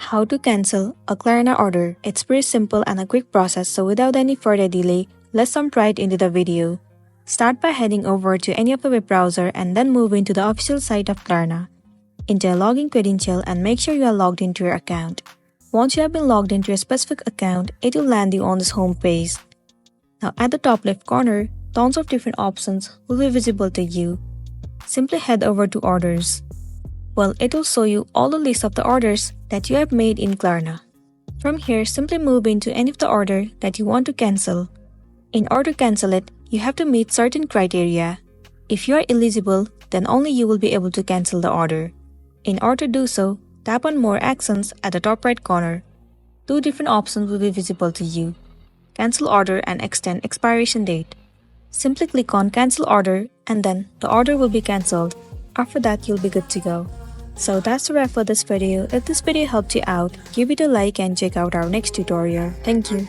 How to cancel a Klarna order. It's pretty simple and a quick process, so without any further delay, let's jump right into the video. Start by heading over to any of the web browser and then move into the official site of Klarna. Enter a login credential and make sure you are logged into your account. Once you have been logged into a specific account, it will land you on this home page. Now at the top left corner, tons of different options will be visible to you. Simply head over to Orders. Well, it will show you all the list of the orders that you have made in Klarna. From here, simply move into any of the order that you want to cancel. In order to cancel it, you have to meet certain criteria. If you are eligible, then only you will be able to cancel the order. In order to do so, tap on More Actions at the top right corner. Two different options will be visible to you: Cancel Order and Extend Expiration Date. Simply click on Cancel Order and then the order will be cancelled. After that, you'll be good to go. So that's the wrap for this video. If this video helped you out, give it a like and check out our next tutorial. Thank you.